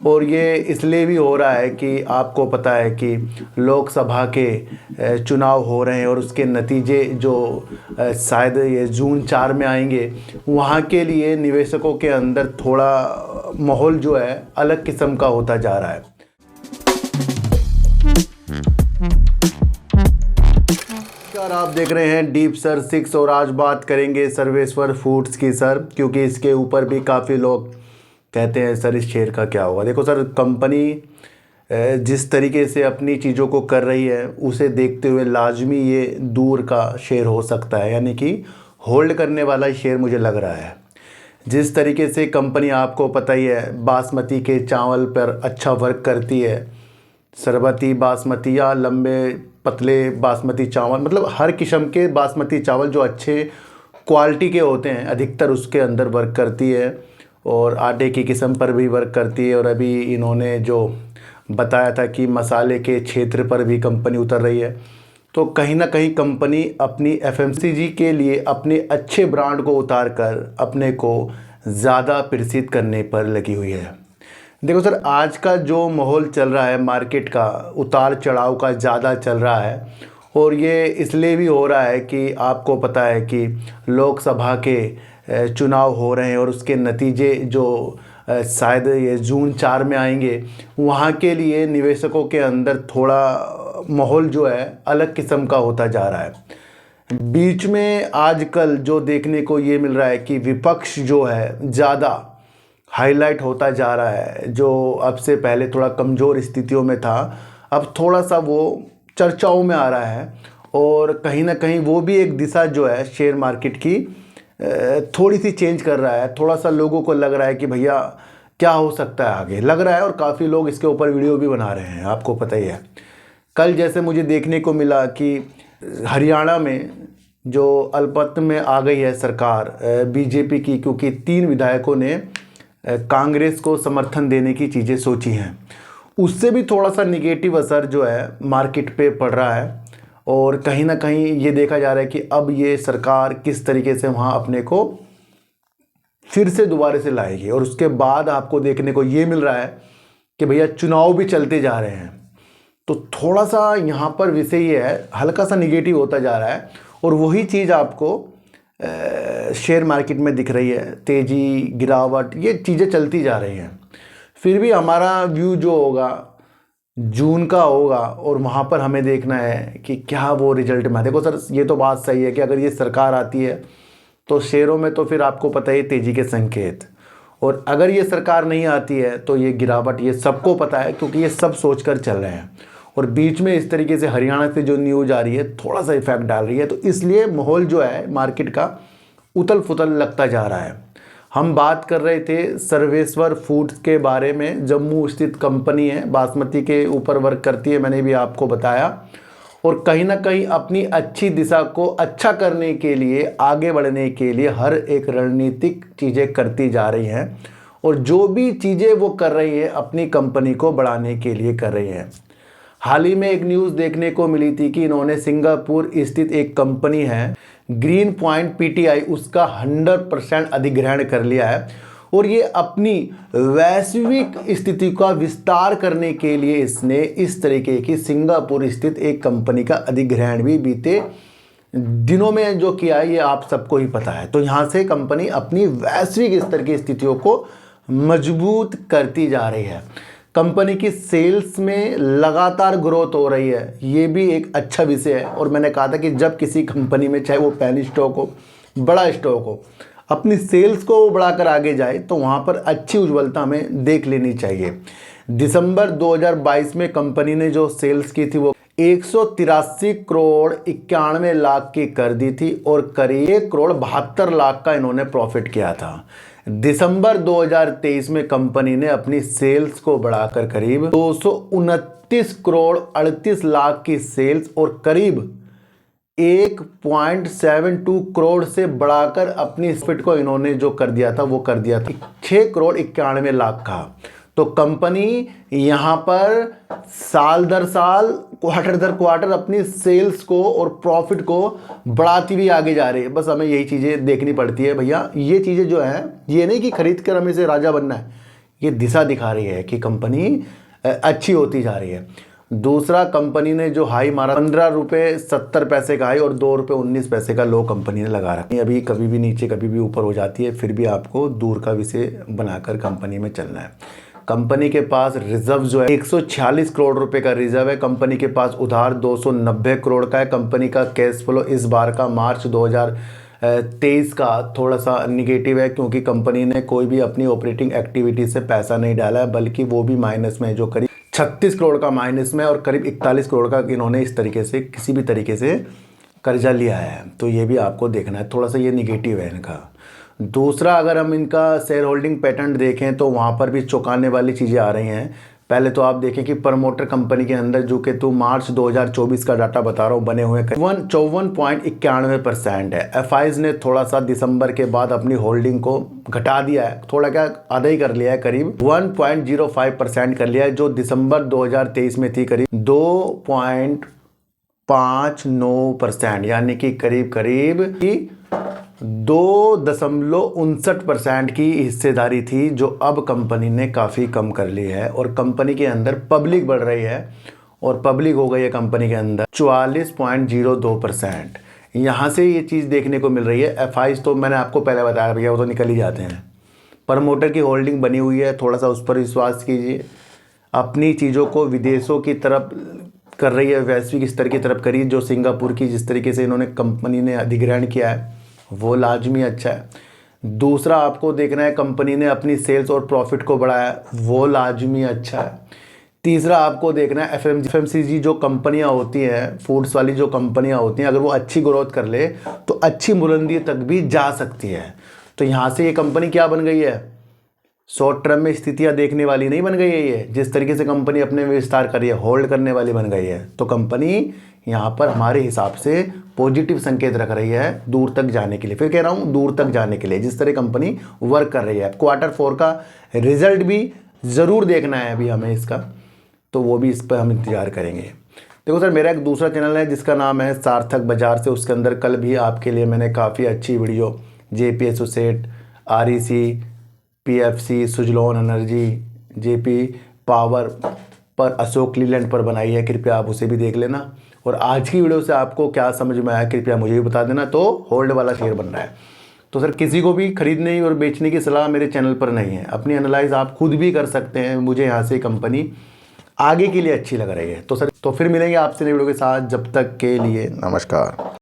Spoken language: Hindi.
और ये इसलिए भी हो रहा है कि आपको पता है कि लोकसभा के चुनाव हो रहे हैं और उसके नतीजे जो शायद ये जून 4 में आएंगे। वहाँ के लिए निवेशकों के अंदर थोड़ा माहौल जो है अलग किस्म का होता जा रहा है। सर, आप देख रहे हैं डीप सर 6 और आज बात करेंगे सर्वेश्वर फूड्स की सर, क्योंकि इसके ऊपर भी काफ़ी लोग कहते हैं सर इस शेयर का क्या होगा। देखो सर, कंपनी जिस तरीके से अपनी चीज़ों को कर रही है उसे देखते हुए लाजमी ये दूर का शेयर हो सकता है, यानी कि होल्ड करने वाला शेयर मुझे लग रहा है। जिस तरीके से कंपनी, आपको पता ही है, बासमती के चावल पर अच्छा वर्क करती है, सरबती बासमती या लंबे पतले बासमती चावल, मतलब हर किस्म के बासमती चावल जो अच्छे क्वालिटी के होते हैं अधिकतर उसके अंदर वर्क करती है, और आटे की किस्म पर भी वर्क करती है। और अभी इन्होंने जो बताया था कि मसाले के क्षेत्र पर भी कंपनी उतर रही है, तो कहीं ना कहीं कंपनी अपनी एफएमसीजी के लिए अपने अच्छे ब्रांड को उतार कर अपने को ज़्यादा प्रसिद्ध करने पर लगी हुई है। देखो सर, आज का जो माहौल चल रहा है मार्केट का, उतार चढ़ाव का ज़्यादा चल रहा है, और ये इसलिए भी हो रहा है कि आपको पता है कि लोकसभा के चुनाव हो रहे हैं और उसके नतीजे जो शायद ये जून 4 में आएंगे। वहाँ के लिए निवेशकों के अंदर थोड़ा माहौल जो है अलग किस्म का होता जा रहा है। बीच में आजकल जो देखने को ये मिल रहा है कि विपक्ष जो है ज़्यादा हाईलाइट होता जा रहा है, जो अब से पहले थोड़ा कमज़ोर स्थितियों में था, अब थोड़ा सा वो चर्चाओं में आ रहा है। और कहीं ना कहीं वो भी एक दिशा जो है शेयर मार्केट की थोड़ी सी चेंज कर रहा है। थोड़ा सा लोगों को लग रहा है कि भैया क्या हो सकता है आगे, लग रहा है, और काफ़ी लोग इसके ऊपर वीडियो भी बना रहे हैं, आपको पता ही है। कल जैसे मुझे देखने को मिला कि हरियाणा में जो अल्पमत में आ गई है सरकार बीजेपी की, क्योंकि 3 विधायकों ने कांग्रेस को समर्थन देने की चीज़ें सोची हैं, उससे भी थोड़ा सा निगेटिव असर जो है मार्केट पे पड़ रहा है। और कहीं ना कहीं ये देखा जा रहा है कि अब ये सरकार किस तरीके से वहाँ अपने को फिर से दोबारा से लाएगी। और उसके बाद आपको देखने को ये मिल रहा है कि भैया चुनाव भी चलते जा रहे हैं, तो थोड़ा सा यहाँ पर विषय ये है, हल्का सा निगेटिव होता जा रहा है। और वही चीज़ आपको शेयर मार्केट में दिख रही है, तेज़ी गिरावट, ये चीज़ें चलती जा रही हैं। फिर भी हमारा व्यू जो होगा जून का होगा, और वहाँ पर हमें देखना है कि क्या वो रिजल्ट में। देखो सर, ये तो बात सही है कि अगर ये सरकार आती है तो शेयरों में तो फिर आपको पता है तेज़ी के संकेत, और अगर ये सरकार नहीं आती है तो ये गिरावट, ये सबको पता है, क्योंकि ये सब सोच कर चल रहे हैं। और बीच में इस तरीके से हरियाणा से जो न्यूज़ आ रही है थोड़ा सा इफेक्ट डाल रही है, तो इसलिए माहौल जो है मार्केट का उथल पुथल लगता जा रहा है। हम बात कर रहे थे सर्वेश्वर फूड्स के बारे में, जम्मू स्थित कंपनी है, बासमती के ऊपर वर्क करती है, मैंने भी आपको बताया। और कहीं ना कहीं अपनी अच्छी दिशा को अच्छा करने के लिए, आगे बढ़ने के लिए हर एक रणनीतिक चीज़ें करती जा रही हैं, और जो भी चीज़ें वो कर रही है अपनी कंपनी को बढ़ाने के लिए कर रही हैं। हाल ही में एक न्यूज़ देखने को मिली थी कि इन्होंने सिंगापुर स्थित एक कंपनी है ग्रीन पॉइंट पीटीआई, उसका 100% अधिग्रहण कर लिया है। और ये अपनी वैश्विक स्थिति का विस्तार करने के लिए इसने इस तरीके की सिंगापुर स्थित एक कंपनी का अधिग्रहण भी बीते दिनों में जो किया है, ये आप सबको ही पता है। तो यहाँ से कंपनी अपनी वैश्विक स्तर की स्थितियों को मजबूत करती जा रही है। कंपनी की सेल्स में लगातार ग्रोथ हो रही है, ये भी एक अच्छा विषय है। और मैंने कहा था कि जब किसी कंपनी में, चाहे वो पेनी स्टॉक हो, बड़ा स्टॉक हो, अपनी सेल्स को बढ़ाकर आगे जाए तो वहाँ पर अच्छी उज्ज्वलता हमें देख लेनी चाहिए। दिसंबर 2022 में कंपनी ने जो सेल्स की थी वो 183 करोड़ 91 लाख की कर दी थी, और करीब 1 करोड़ 72 लाख का इन्होंने प्रॉफिट किया था। दिसंबर 2023 में कंपनी ने अपनी सेल्स को बढ़ाकर करीब 229 करोड़ 38 लाख की सेल्स और करीब 1.72 करोड़ से बढ़ाकर अपनी प्रॉफिट को इन्होंने जो कर दिया था वो कर दिया था 6 करोड़ 91 लाख का। तो कंपनी यहाँ पर साल दर साल, क्वार्टर दर क्वार्टर अपनी सेल्स को और प्रॉफिट को बढ़ाती हुई आगे जा रही है। बस हमें यही चीज़ें देखनी पड़ती है भैया। ये चीज़ें जो हैं, ये नहीं कि खरीद कर हमें से राजा बनना है, ये दिशा दिखा रही है कि कंपनी अच्छी होती जा रही है। दूसरा, कंपनी ने जो हाई मारा 15 रुपये 70 पैसे का हाई और 2 रुपये 19 पैसे का लो कंपनी ने लगा रखा है। अभी कभी भी नीचे कभी भी ऊपर हो जाती है, फिर भी आपको दूर का विषय बनाकर कंपनी में चलना है। कंपनी के पास रिजर्व जो है 146 करोड़ रुपए का रिजर्व है। कंपनी के पास उधार 290 करोड़ का है। कंपनी का कैश फ्लो इस बार का मार्च 2023 का थोड़ा सा निगेटिव है, क्योंकि कंपनी ने कोई भी अपनी ऑपरेटिंग एक्टिविटी से पैसा नहीं डाला है, बल्कि वो भी माइनस में है, जो करीब 36 करोड़ का माइनस में, और करीब 41 करोड़ का इन्होंने इस तरीके से किसी भी तरीके से कर्जा लिया है। तो ये भी आपको देखना है, थोड़ा सा ये निगेटिव है इनका। दूसरा, अगर हम इनका शेयर होल्डिंग पैटर्न देखें तो वहाँ पर भी चौंकाने वाली चीज़ें आ रही हैं। पहले तो आप देखें कि प्रमोटर कंपनी के अंदर, जो कि तो मार्च 2024 का डाटा बता रहा हूँ, बने हुए 54.91% है। एफआईज ने थोड़ा सा दिसंबर के बाद अपनी होल्डिंग को घटा दिया है, थोड़ा क्या आधा ही कर लिया है, करीब 1.05% कर लिया है, जो दिसंबर 2023 में थी करीब 2.59%, यानी कि करीब 2.59% की हिस्सेदारी थी, जो अब कंपनी ने काफ़ी कम कर ली है। और कंपनी के अंदर पब्लिक बढ़ रही है, और पब्लिक हो गई है कंपनी के अंदर 44.02%। यहाँ से ये चीज़ देखने को मिल रही है। एफआईज तो मैंने आपको पहले बताया भैया, वो तो निकल ही जाते हैं। प्रमोटर की होल्डिंग बनी हुई है, थोड़ा सा उस पर विश्वास कीजिए। अपनी चीज़ों को विदेशों की तरफ कर रही है, वैश्विक स्तर की तरफ करी, जो सिंगापुर की जिस तरीके से इन्होंने कंपनी ने अधिग्रहण किया है वो लाजमी अच्छा है। दूसरा, आपको देखना है कंपनी ने अपनी सेल्स और प्रॉफिट को बढ़ाया, वो लाजमी अच्छा है। तीसरा, आपको देखना है एफएमसीजी जो कंपनियां होती हैं, फूड्स वाली जो कंपनियां होती हैं, अगर वो अच्छी ग्रोथ कर ले तो अच्छी बुलंदी तक भी जा सकती है। तो यहाँ से ये कंपनी क्या बन गई है, शॉर्ट टर्म में स्थितियां देखने वाली नहीं बन गई है। ये जिस तरीके से कंपनी अपने विस्तार कर रही है, होल्ड करने वाली बन गई है। तो कंपनी यहाँ पर हमारे हिसाब से पॉजिटिव संकेत रख रही है दूर तक जाने के लिए। फिर कह रहा हूँ दूर तक जाने के लिए, जिस तरह कंपनी वर्क कर रही है। Q4 का रिजल्ट भी ज़रूर देखना है अभी हमें इसका, तो वो भी इस पर हम इंतज़ार करेंगे। देखो सर, मेरा एक दूसरा चैनल है जिसका नाम है सार्थक बाजार से, उसके अंदर कल भी आपके लिए मैंने काफ़ी अच्छी video JP associate, REC, PFC, Suzlon energy, JP power पर, अशोक लीलैंड पर बनाई है, कृपया आप उसे भी देख लेना। और आज की वीडियो से आपको क्या समझ में आया कृपया मुझे भी बता देना। तो होल्ड वाला शेयर बन रहा है, तो सर किसी को भी खरीदने और बेचने की सलाह मेरे चैनल पर नहीं है। अपनी एनालाइज आप खुद भी कर सकते हैं। मुझे यहाँ से कंपनी आगे के लिए अच्छी लग रही है। तो सर, तो फिर मिलेंगे आपसे नई वीडियो के साथ, जब तक के लिए नमस्कार।